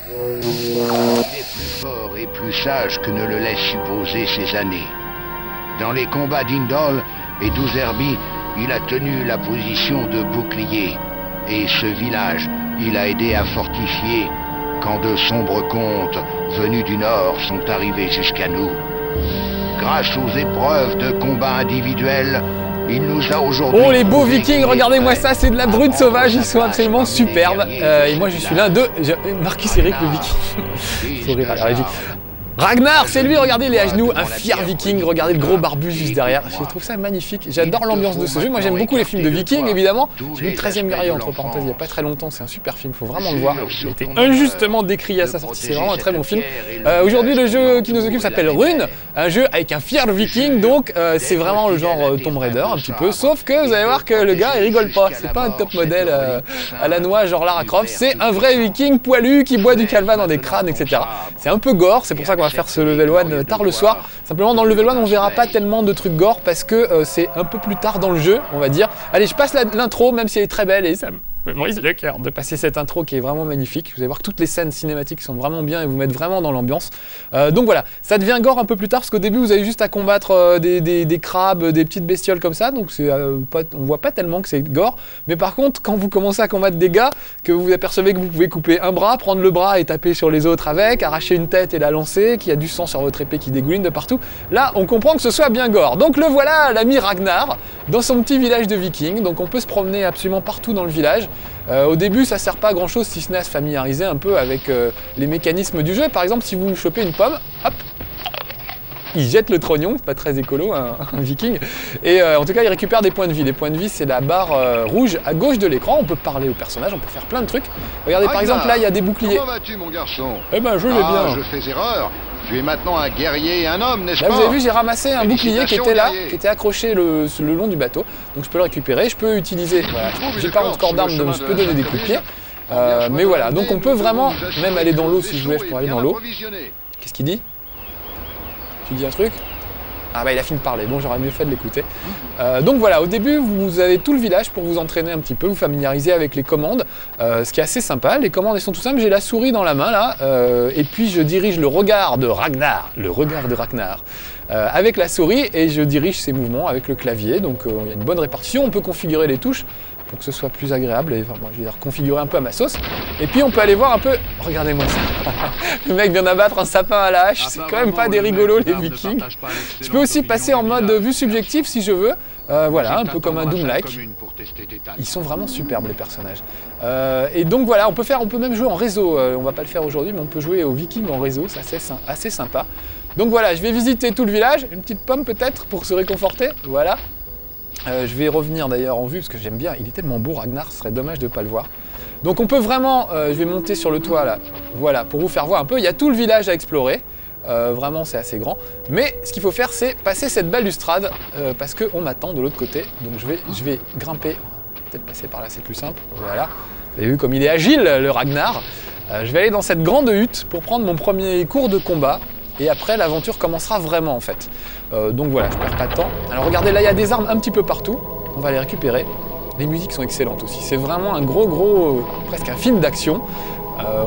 Il est plus fort et plus sage que ne le laissent supposer ces années. Dans les combats d'Indol et d'Ouzerbi, il a tenu la position de bouclier. Et ce village, il a aidé à fortifier quand de sombres contes venus du nord sont arrivés jusqu'à nous. Grâce aux épreuves de combat individuels, il nous a aujourd'hui... Oh les beaux vikings, regardez-moi ça, c'est de la brute sauvage, ils sont absolument superbes. Et moi je suis l'un d'eux, Marcus Eric le viking. Sourire à la régie. Ragnar, c'est lui, regardez, il est à genoux, un fier viking, regardez le gros barbu juste derrière. Je trouve ça magnifique, j'adore l'ambiance de ce jeu. Moi j'aime beaucoup les films de vikings, évidemment. J'ai vu le 13e guerrier, entre parenthèses, il n'y a pas très longtemps, c'est un super film, faut vraiment le voir. Il a été injustement décrié à sa sortie, c'est vraiment un très bon film. Aujourd'hui, le jeu qui nous occupe s'appelle Rune, un jeu avec un fier viking, donc c'est vraiment le genre Tomb Raider, un petit peu. Sauf que vous allez voir que le gars, il rigole pas, c'est pas un top modèle à la noix, genre Lara Croft, c'est un vrai viking poilu qui boit du calva dans des crânes, etc. C'est un peu gore, c'est pour ça qu'on va faire ce level 1 tard le soir. Simplement dans le level 1 on verra pas tellement de trucs gore parce que c'est un peu plus tard dans le jeu, on va dire. Allez, je passe l'intro même si elle est très belle et ça me brise le cœur de passer cette intro qui est vraiment magnifique. Vous allez voir que toutes les scènes cinématiques sont vraiment bien et vous mettent vraiment dans l'ambiance. Donc voilà, ça devient gore un peu plus tard parce qu'au début vous avez juste à combattre des crabes, des petites bestioles comme ça, donc on voit pas tellement que c'est gore. Mais par contre, quand vous commencez à combattre des gars, que vous apercevez que vous pouvez couper un bras, prendre le bras et taper sur les autres avec, arracher une tête et la lancer, qu'il y a du sang sur votre épée qui dégouline de partout, là on comprend que ce soit bien gore. Donc le voilà, l'ami Ragnar, dans son petit village de vikings. Donc on peut se promener absolument partout dans le village. Au début ça sert pas à grand chose si ce n'est à se familiariser un peu avec les mécanismes du jeu. Par exemple, si vous chopez une pomme, hop, il jette le trognon, c'est pas très écolo un viking, et en tout cas il récupère des points de vie. Les points de vie, c'est la barre rouge à gauche de l'écran. On peut parler au personnage, on peut faire plein de trucs. Regardez, par exemple là il y a des boucliers. Comment vas-tu mon garçon? Eh ben je vais bien. Je fais erreur. Tu es maintenant un guerrier et un homme, n'est-ce pas? Là vous avez vu, j'ai ramassé un bouclier qui était là, qui était accroché le long du bateau. Donc je peux le récupérer, je peux utiliser, voilà. J'ai pas encore d'arme, donc je peux donner des coups de pied. Mais voilà, donc on peut vraiment même aller dans l'eau si je voulais, je pourrais aller dans l'eau. Qu'est-ce qu'il dit? Tu dis un truc? Ah bah il a fini de parler, bon j'aurais mieux fait de l'écouter. Donc voilà, au début vous avez tout le village pour vous entraîner un petit peu, vous familiariser avec les commandes, ce qui est assez sympa. Les commandes elles sont tout simples, j'ai la souris dans la main là, et puis je dirige le regard de Ragnar, avec la souris, et je dirige ses mouvements avec le clavier. Donc il y a une bonne répartition, on peut configurer les touches pour que ce soit plus agréable, et enfin, moi je vais configurer un peu à ma sauce. Et puis on peut aller voir un peu, regardez-moi ça, le mec vient d'abattre un sapin à la hache, c'est quand même pas des rigolos les vikings. Je peux aussi passer en mode vue subjective si je veux, voilà, un peu comme un Doom-like. Ils sont vraiment superbes les personnages. Et donc voilà, on peut même jouer en réseau, on va pas le faire aujourd'hui, mais on peut jouer aux vikings en réseau, c'est assez sympa. Donc voilà, je vais visiter tout le village, une petite pomme peut-être pour se réconforter, voilà. Je vais revenir d'ailleurs en vue parce que j'aime bien, il est tellement beau Ragnar, ce serait dommage de ne pas le voir. Donc on peut vraiment, je vais monter sur le toit là, voilà, pour vous faire voir un peu, il y a tout le village à explorer, vraiment c'est assez grand. Mais ce qu'il faut faire c'est passer cette balustrade parce qu'on m'attend de l'autre côté, donc je vais grimper, on va peut-être passer par là, c'est plus simple, voilà. Vous avez vu comme il est agile le Ragnar. Je vais aller dans cette grande hutte pour prendre mon premier cours de combat. Et après, l'aventure commencera vraiment en fait. Donc voilà, je perds pas de temps. Alors regardez, là il y a des armes un petit peu partout. On va les récupérer. Les musiques sont excellentes aussi. C'est vraiment un gros, presque un film d'action.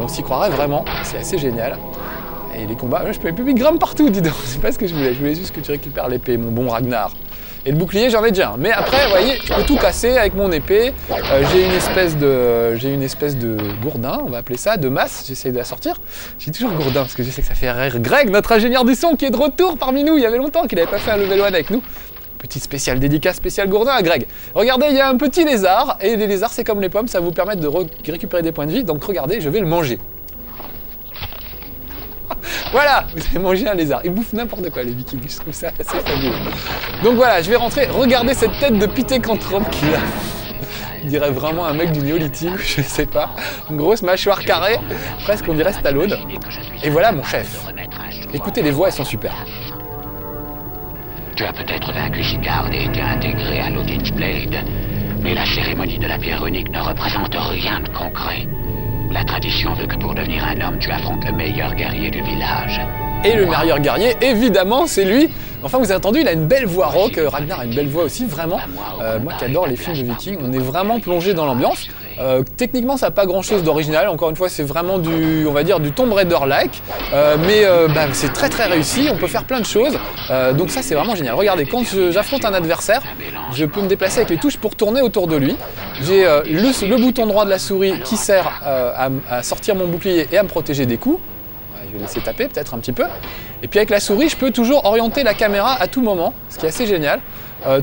On s'y croirait vraiment. C'est assez génial. Et les combats, je peux les publier grimpe partout, dis donc. C'est pas ce que je voulais. Je voulais juste que tu récupères l'épée, mon bon Ragnar. Et le bouclier, j'en ai déjà un. Mais après, vous voyez, je peux tout casser avec mon épée. J'ai une espèce de gourdin, on va appeler ça, de masse. J'essaie de la sortir. J'ai toujours gourdin parce que je sais que ça fait rire Greg, notre ingénieur du son, qui est de retour parmi nous. Il y avait longtemps qu'il n'avait pas fait un level 1 avec nous. Petite spéciale dédicace, spécial gourdin à Greg. Regardez, il y a un petit lézard. Et les lézards, c'est comme les pommes, ça vous permet de récupérer des points de vie. Donc regardez, je vais le manger. Voilà, vous avez mangé un lézard. Ils bouffent n'importe quoi les vikings, je trouve ça assez fabuleux. Donc voilà, je vais rentrer. Regardez cette tête de pithécanthrope qu'il a. Il dirait vraiment un mec du néolithique, je sais pas. Une grosse mâchoire carrée, presque on dirait Stallone. Et voilà mon chef. Écoutez, les voix, elles sont super. Tu as peut-être vaincu Sigard et été intégré à l'Odin's Blade, mais la cérémonie de la pierre unique ne représente rien de concret. La tradition veut que pour devenir un homme, tu affrontes le meilleur guerrier du village. Et le meilleur guerrier, évidemment, c'est lui. Enfin, vous avez entendu, il a une belle voix rock. Ragnar a une belle voix aussi, vraiment. Moi qui adore les films de vikings, on est vraiment plongé dans l'ambiance. Techniquement, ça n'a pas grand-chose d'original. Encore une fois, c'est vraiment du, on va dire, du Tomb Raider-like. Mais c'est très très réussi. On peut faire plein de choses. Donc ça, c'est vraiment génial. Regardez, quand j'affronte un adversaire, je peux me déplacer avec les touches pour tourner autour de lui. J'ai le bouton droit de la souris qui sert à sortir mon bouclier et à me protéger des coups. Je vais laisser taper peut-être un petit peu. Et puis avec la souris, je peux toujours orienter la caméra à tout moment, ce qui est assez génial,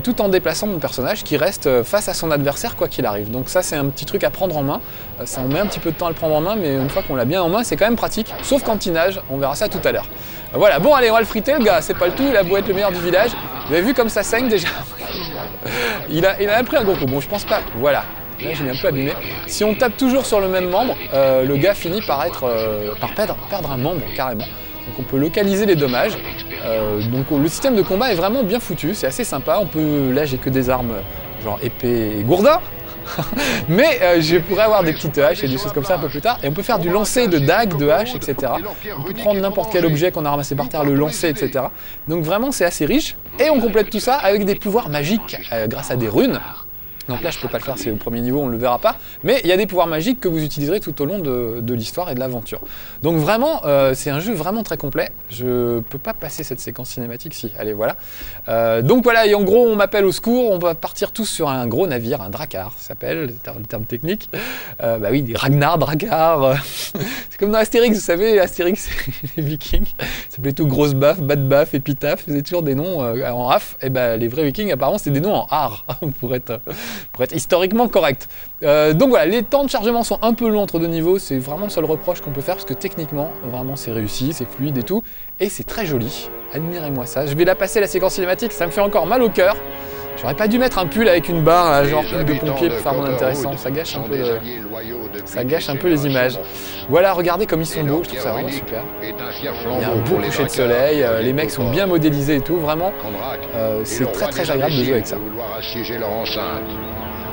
tout en déplaçant mon personnage qui reste face à son adversaire quoi qu'il arrive. Donc ça, c'est un petit truc à prendre en main. Ça en met un petit peu de temps à le prendre en main, mais une fois qu'on l'a bien en main, c'est quand même pratique. Sauf quand il nage, on verra ça tout à l'heure. Voilà, bon allez, on va le friter le gars, c'est pas le tout, il a beau être le meilleur du village. Vous avez vu comme ça saigne déjà. il a pris un gros coup, bon je pense pas, voilà. Là, je l'ai un peu abîmé. Si on tape toujours sur le même membre, le gars finit par perdre un membre carrément. Donc on peut localiser les dommages. Donc le système de combat est vraiment bien foutu, c'est assez sympa. Là, j'ai que des armes genre épée et gourdin. Mais je pourrais avoir des petites haches et des choses comme ça un peu plus tard. Et on peut faire du lancer de dagues, de haches, etc. On peut prendre n'importe quel objet qu'on a ramassé par terre, le lancer, etc. Donc vraiment, c'est assez riche. Et on complète tout ça avec des pouvoirs magiques grâce à des runes. Donc là, je peux pas le faire, c'est au premier niveau, on ne le verra pas. Mais il y a des pouvoirs magiques que vous utiliserez tout au long de l'histoire et de l'aventure. Donc vraiment, c'est un jeu vraiment très complet. Je peux pas passer cette séquence cinématique, si. Allez, voilà. Donc voilà, et en gros, on m'appelle au secours. On va partir tous sur un gros navire, un drakkar, ça s'appelle, le terme technique. Bah oui, des Ragnar, drakkar. C'est comme dans Astérix, vous savez, Astérix, les Vikings. Ça s'appelait tout grosse baffe, bad baffe, épitaphe. Ils faisaient toujours des noms en af. Et ben les vrais Vikings, apparemment, c'est des noms en ar, pour être historiquement correct. Donc voilà, les temps de chargement sont un peu longs entre deux niveaux, c'est vraiment le seul reproche qu'on peut faire parce que techniquement, vraiment c'est réussi, c'est fluide et tout, et c'est très joli. Admirez-moi ça. Je vais la passer la séquence cinématique, ça me fait encore mal au cœur. J'aurais pas dû mettre un pull avec une barre, là, genre pull de pompier pour faire moins intéressant, ça gâche un peu les images. Voilà, regardez comme ils sont beaux, je trouve ça vraiment super. Il y a un beau coucher de soleil, les mecs sont bien modélisés et tout, vraiment, c'est très très agréable de jouer avec ça.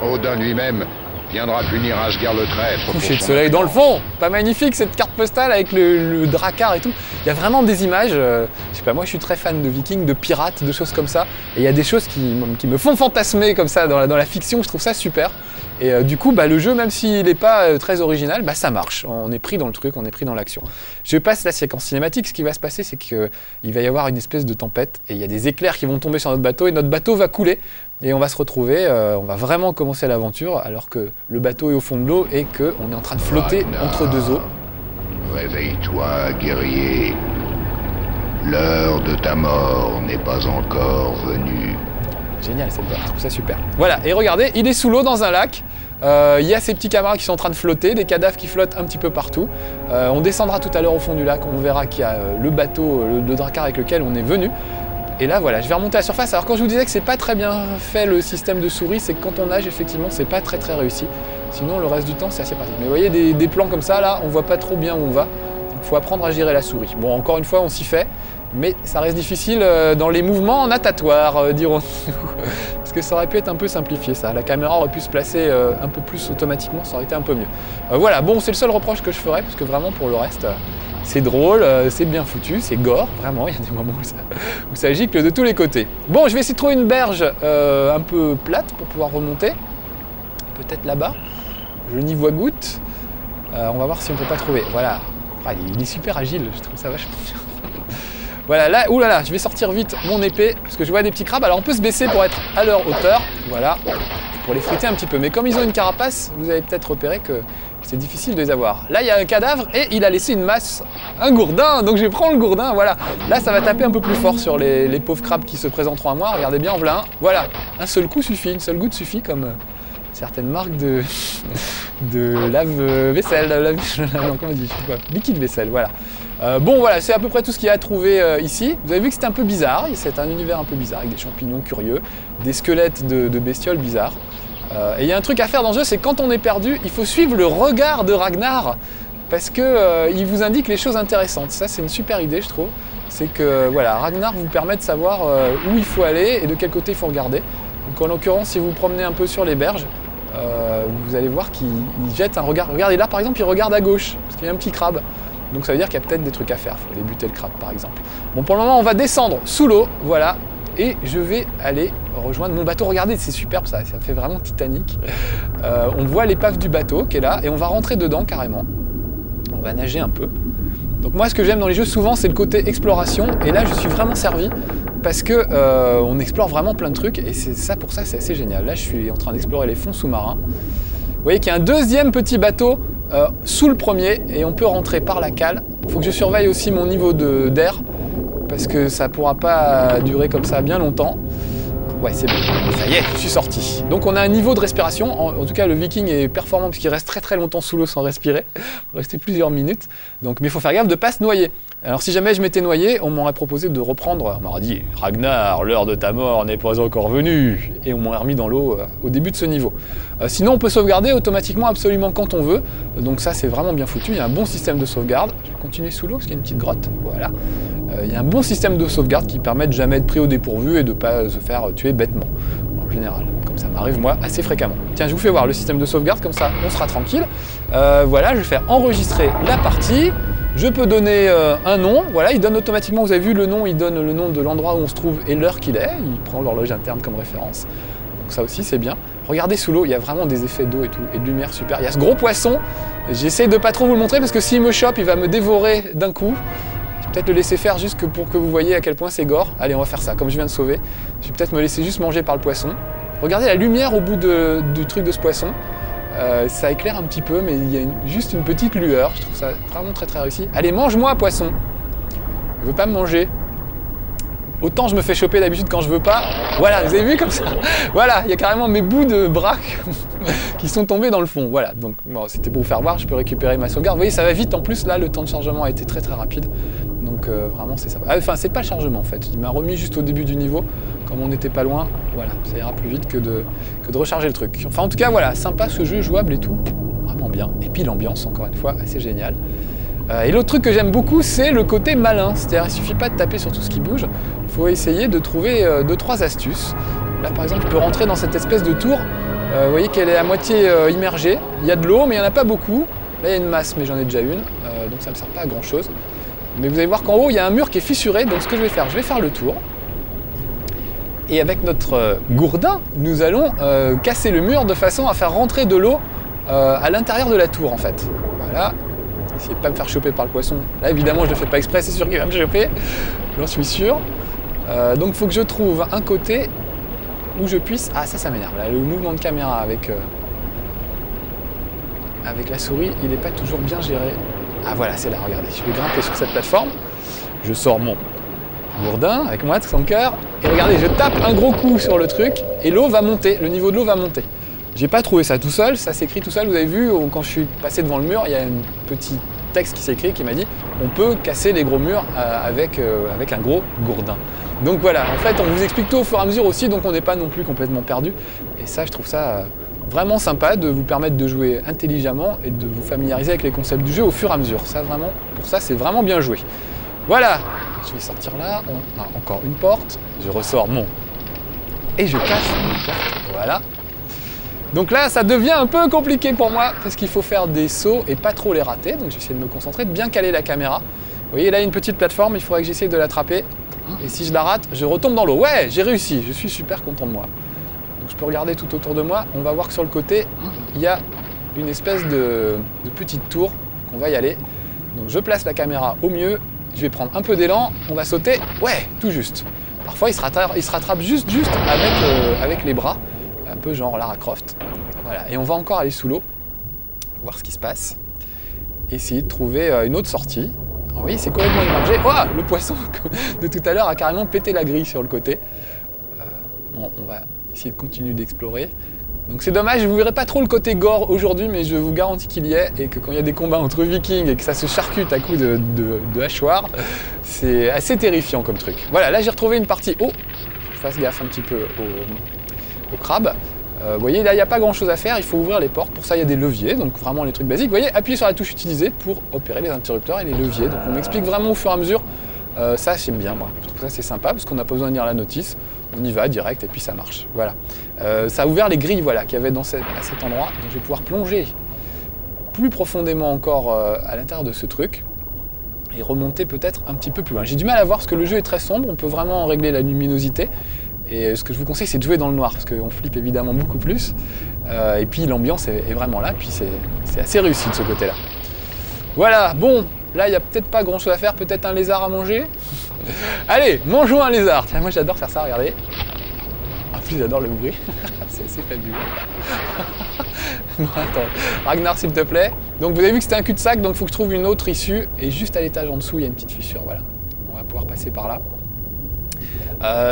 Odin lui-même viendra punir Asgard le traître. Coucher de soleil dans le fond, pas magnifique cette carte postale avec le drakkar et tout. Il y a vraiment des images, je sais pas, moi je suis très fan de vikings, de pirates, de choses comme ça. Et il y a des choses qui me font fantasmer comme ça dans la fiction, je trouve ça super. Et du coup, le jeu, même s'il n'est pas très original, ça marche. On est pris dans le truc, on est pris dans l'action. Je passe la séquence cinématique. Ce qui va se passer, c'est qu'il va y avoir une espèce de tempête et il y a des éclairs qui vont tomber sur notre bateau et notre bateau va couler. Et on va se retrouver, on va vraiment commencer l'aventure alors que le bateau est au fond de l'eau et qu'on est en train de flotter entre deux eaux. Réveille-toi, guerrier. L'heure de ta mort n'est pas encore venue. Génial cette part, je trouve ça super. Voilà, et regardez, il est sous l'eau dans un lac. Il y a ces petits camarades qui sont en train de flotter, des cadavres qui flottent un petit peu partout. On descendra tout à l'heure au fond du lac, on verra qu'il y a le bateau, le drakkar avec lequel on est venu. Et là voilà, je vais remonter à la surface. Alors quand je vous disais que c'est pas très bien fait le système de souris, c'est que quand on nage effectivement c'est pas très très réussi. Sinon le reste du temps c'est assez pratique. Mais vous voyez des plans comme ça là, on voit pas trop bien où on va. Donc il faut apprendre à gérer la souris. Bon encore une fois on s'y fait. Mais ça reste difficile dans les mouvements natatoires, dirons-nous. Parce que ça aurait pu être un peu simplifié ça. La caméra aurait pu se placer un peu plus automatiquement, ça aurait été un peu mieux. Voilà, bon c'est le seul reproche que je ferais, parce que vraiment pour le reste, c'est drôle, c'est bien foutu, c'est gore, vraiment, il y a des moments où ça gicle de tous les côtés. Bon, je vais essayer de trouver une berge un peu plate pour pouvoir remonter. Peut-être là-bas, je n'y vois goutte. On va voir si on peut pas trouver. Voilà, il est super agile, je trouve ça vachement bien. Voilà, là, oulala, je vais sortir vite mon épée, parce que je vois des petits crabes. Alors on peut se baisser pour être à leur hauteur, voilà, pour les friter un petit peu. Mais comme ils ont une carapace, vous avez peut-être repéré que c'est difficile de les avoir. Là, il y a un cadavre et il a laissé une masse, un gourdin, donc je vais prendre le gourdin, voilà. Là, ça va taper un peu plus fort sur les pauvres crabes qui se présenteront à moi. Regardez bien, en voilà un. Voilà, un seul coup suffit, une seule goutte suffit, comme certaines marques de lave-vaisselle, non, comment on dit, je sais pas, liquide vaisselle, voilà. Bon voilà, c'est à peu près tout ce qu'il y a à trouver ici. Vous avez vu que c'était un peu bizarre, c'est un univers un peu bizarre avec des champignons curieux, des squelettes de bestioles bizarres. Et il y a un truc à faire dans le jeu, c'est quand on est perdu, il faut suivre le regard de Ragnar parce que il vous indique les choses intéressantes. Ça c'est une super idée je trouve. C'est que voilà, Ragnar vous permet de savoir où il faut aller et de quel côté il faut regarder. Donc en l'occurrence, si vous vous promenez un peu sur les berges, vous allez voir qu'il jette un regard. Regardez là par exemple, il regarde à gauche parce qu'il y a un petit crabe. Donc ça veut dire qu'il y a peut-être des trucs à faire, il faut aller buter le crabe par exemple. Bon pour le moment on va descendre sous l'eau, voilà, et je vais aller rejoindre mon bateau. Regardez, c'est superbe ça fait vraiment Titanic. On voit l'épave du bateau qui est là et on va rentrer dedans carrément. On va nager un peu. Donc moi ce que j'aime dans les jeux souvent c'est le côté exploration et là je suis vraiment servi parce que on explore vraiment plein de trucs et pour ça c'est assez génial. Là je suis en train d'explorer les fonds sous-marins. Vous voyez qu'il y a un deuxième petit bateau sous le premier et on peut rentrer par la cale. Il faut que je surveille aussi mon niveau d'air parce que ça pourra pas durer comme ça bien longtemps. Ouais, c'est bon, ça y est, je suis sorti. Donc on a un niveau de respiration, en tout cas le Viking est performant parce qu'il reste très très longtemps sous l'eau sans respirer, il va rester plusieurs minutes, donc, mais il faut faire gaffe de ne pas se noyer. Alors si jamais je m'étais noyé, on m'aurait proposé de reprendre, on m'aurait dit « Ragnar, l'heure de ta mort n'est pas encore venue » et on m'aurait remis dans l'eau au début de ce niveau. Sinon on peut sauvegarder automatiquement absolument quand on veut, donc ça c'est vraiment bien foutu, il y a un bon système de sauvegarde. Je vais continuer sous l'eau parce qu'il y a une petite grotte, voilà. Il y a un bon système de sauvegarde qui permet de jamais être pris au dépourvu et de ne pas se faire tuer bêtement, en général. Comme ça m'arrive moi assez fréquemment. Tiens, je vous fais voir le système de sauvegarde, comme ça on sera tranquille. Voilà, je vais faire enregistrer la partie. Je peux donner un nom, voilà, il donne automatiquement, vous avez vu le nom, il donne le nom de l'endroit où on se trouve et l'heure qu'il est, il prend l'horloge interne comme référence. Donc ça aussi c'est bien. Regardez sous l'eau, il y a vraiment des effets d'eau et tout, et de lumière super. Il y a ce gros poisson, j'essaie de pas trop vous le montrer parce que s'il me chope, il va me dévorer d'un coup. Peut-être le laisser faire juste pour que vous voyez à quel point c'est gore. Allez, on va faire ça, comme je viens de sauver. Je vais peut-être me laisser juste manger par le poisson. Regardez la lumière au bout du truc de ce poisson. Ça éclaire un petit peu, mais il y a juste une petite lueur. Je trouve ça vraiment très très réussi. Allez, mange-moi, poisson. Il veut pas me manger. Autant je me fais choper d'habitude quand je veux pas. Voilà, vous avez vu comme ça? Voilà, il y a carrément mes bouts de braque qui sont tombés dans le fond. Voilà, donc bon, c'était pour vous faire voir, je peux récupérer ma sauvegarde. Vous voyez, ça va vite. En plus, là, le temps de chargement a été très très rapide. Donc vraiment, c'est ça. Enfin, c'est pas le chargement en fait. Il m'a remis juste au début du niveau. Comme on n'était pas loin, voilà, ça ira plus vite que de recharger le truc. Enfin, en tout cas, voilà, sympa ce jeu, jouable et tout. Vraiment bien. Et puis l'ambiance, encore une fois, assez géniale. Et l'autre truc que j'aime beaucoup, c'est le côté malin. C'est-à-dire, il suffit pas de taper sur tout ce qui bouge. Il faut essayer de trouver 2-3 astuces. Là, par exemple, je peux rentrer dans cette espèce de tour. Vous voyez qu'elle est à moitié immergée. Il y a de l'eau, mais il n'y en a pas beaucoup. Là, il y a une masse, mais j'en ai déjà une. Donc, ça ne me sert pas à grand-chose. Mais vous allez voir qu'en haut, il y a un mur qui est fissuré. Donc, ce que je vais faire le tour. Et avec notre gourdin, nous allons casser le mur de façon à faire rentrer de l'eau à l'intérieur de la tour, en fait. Voilà. Essayez de ne pas me faire choper par le poisson. Là, évidemment, je ne le fais pas exprès, c'est sûr qu'il va me choper. J'en suis sûr. Donc, il faut que je trouve un côté où je puisse... Ah, ça m'énerve. Là, le mouvement de caméra avec la souris, il n'est pas toujours bien géré. Ah, voilà, c'est là, regardez. Je vais grimper sur cette plateforme. Je sors mon gourdin avec moi, sans cœur. Et regardez, je tape un gros coup sur le truc et l'eau va monter. Le niveau de l'eau va monter. J'ai pas trouvé ça tout seul, ça s'écrit tout seul. Vous avez vu, quand je suis passé devant le mur, il y a un petit texte qui s'écrit qui m'a dit on peut casser les gros murs avec un gros gourdin. Donc voilà, en fait, on vous explique tout au fur et à mesure aussi, donc on n'est pas non plus complètement perdu. Et ça, je trouve ça vraiment sympa de vous permettre de jouer intelligemment et de vous familiariser avec les concepts du jeu au fur et à mesure. Ça, vraiment, pour ça, c'est vraiment bien joué. Voilà, je vais sortir là, on a encore une porte, je ressors mon... Et je casse une porte, voilà. Donc là, ça devient un peu compliqué pour moi, parce qu'il faut faire des sauts et pas trop les rater, donc je vais essayer de me concentrer, de bien caler la caméra. Vous voyez, là, il y a une petite plateforme, il faudrait que j'essaye de l'attraper, et si je la rate, je retombe dans l'eau. Ouais, j'ai réussi, je suis super content de moi. Donc je peux regarder tout autour de moi, on va voir que sur le côté, il y a une espèce de petite tour, qu'on va y aller. Donc je place la caméra au mieux, je vais prendre un peu d'élan, on va sauter, ouais, tout juste. Parfois il se rattrape juste avec les bras, un peu genre Lara Croft. Voilà, et on va encore aller sous l'eau, voir ce qui se passe, essayer de trouver une autre sortie. Alors, oui, c'est complètement immergé. Oh, le poisson de tout à l'heure a carrément pété la grille sur le côté. Bon, on va essayer de continuer d'explorer. Donc c'est dommage, vous ne verrez pas trop le côté gore aujourd'hui, mais je vous garantis qu'il y est, et que quand il y a des combats entre vikings et que ça se charcute à coups de hachoir, c'est assez terrifiant comme truc. Voilà, là j'ai retrouvé une partie haut. Je fasse gaffe un petit peu au crabe. Vous voyez, là il n'y a pas grand chose à faire, il faut ouvrir les portes. Pour ça il y a des leviers, donc vraiment les trucs basiques. Vous voyez, appuyez sur la touche utilisée pour opérer les interrupteurs et les leviers. Donc on m'explique vraiment au fur et à mesure. Ça j'aime bien, moi. Je trouve ça c'est sympa parce qu'on n'a pas besoin de lire la notice. On y va direct et puis ça marche. Voilà. Ça a ouvert les grilles, voilà, qu'il y avait à cet endroit. Donc je vais pouvoir plonger plus profondément encore à l'intérieur de ce truc. et remonter peut-être un petit peu plus loin. J'ai du mal à voir parce que le jeu est très sombre, on peut vraiment régler la luminosité. Et ce que je vous conseille, c'est de jouer dans le noir, parce qu'on flippe évidemment beaucoup plus. Et puis l'ambiance est vraiment là, puis c'est assez réussi de ce côté-là. Voilà, bon, là il n'y a peut-être pas grand-chose à faire, peut-être un lézard à manger. Allez, mangeons un lézard. Tiens, moi j'adore faire ça, regardez. En plus j'adore le bruit, c'est assez fabuleux. Bon, attends, Ragnar s'il te plaît. Donc vous avez vu que c'était un cul-de-sac, donc il faut que je trouve une autre issue. Et juste à l'étage en dessous, il y a une petite fissure, voilà. On va pouvoir passer par là.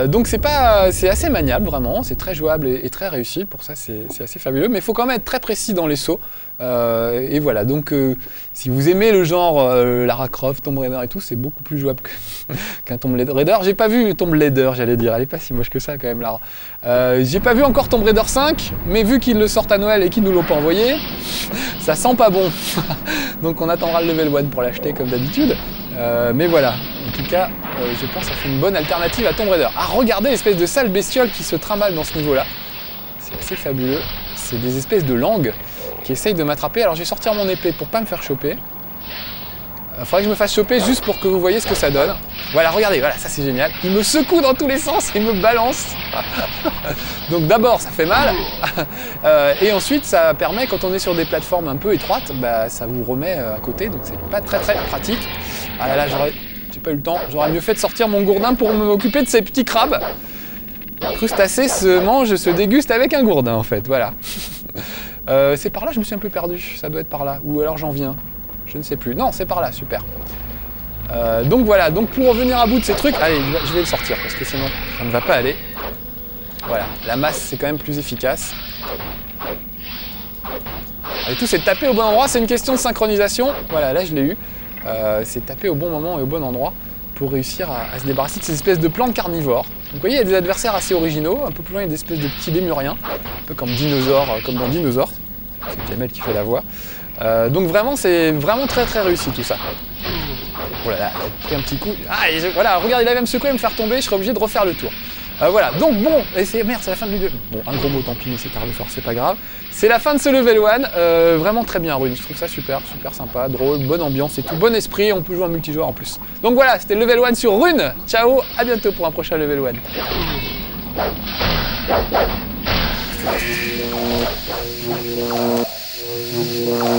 Donc c'est assez maniable vraiment, c'est très jouable et très réussi, pour ça c'est assez fabuleux, mais il faut quand même être très précis dans les sauts. Et voilà, donc si vous aimez le genre Lara Croft, Tomb Raider et tout, c'est beaucoup plus jouable qu'un Tomb Raider. J'ai pas vu Tomb Raider, j'allais dire, elle est pas si moche que ça quand même Lara. J'ai pas vu encore Tomb Raider 5, mais vu qu'ils le sortent à Noël et qu'ils nous l'ont pas envoyé, ça sent pas bon. Donc on attendra le level 1 pour l'acheter comme d'habitude. Mais voilà, en tout cas, je pense que ça fait une bonne alternative à Tomb Raider. Ah, regardez l'espèce de sale bestiole qui se trimballe dans ce niveau-là. C'est assez fabuleux. C'est des espèces de langues qui essayent de m'attraper. Alors je vais sortir mon épée pour pas me faire choper. Faudrait que je me fasse choper juste pour que vous voyez ce que ça donne. Voilà, regardez, voilà, ça c'est génial. Il me secoue dans tous les sens, il me balance. Donc d'abord, ça fait mal. Et ensuite, ça permet, quand on est sur des plateformes un peu étroites, bah, ça vous remet à côté. Donc c'est pas très pratique. Ah là là, j'ai pas eu le temps. J'aurais mieux fait de sortir mon gourdin pour m'occuper de ces petits crabes. Le crustacé se déguste avec un gourdin en fait, voilà. C'est par là, je me suis un peu perdu. Ça doit être par là. Ou alors j'en viens. Je ne sais plus. Non, c'est par là, super. Donc voilà, donc pour revenir à bout de ces trucs, allez, je vais le sortir parce que sinon ça ne va pas aller. Voilà, la masse c'est quand même plus efficace. Et tout, c'est de taper au bon endroit, c'est une question de synchronisation. Voilà, là je l'ai eu. C'est taper au bon moment et au bon endroit pour réussir à se débarrasser de ces espèces de plantes carnivores. Donc vous voyez, il y a des adversaires assez originaux. Un peu plus loin, il y a des espèces de petits lémuriens, un peu comme dans Dinosaur. C'est Jamel qui fait la voix. Donc vraiment, c'est vraiment très réussi tout ça. Oh là là, j'ai pris un petit coup. Ah, voilà, regardez, il avait me secouer et me faire tomber, je serais obligé de refaire le tour. Voilà, donc bon, et c'est merde, c'est la fin de level. Bon, un gros mot, tant pis, mais c'est par le fort, c'est pas grave. C'est la fin de ce level 1, vraiment très bien, Rune. Je trouve ça super sympa, drôle, bonne ambiance et tout, bon esprit. On peut jouer en multijoueur en plus. Donc voilà, c'était le level 1 sur Rune. Ciao, à bientôt pour un prochain level 1.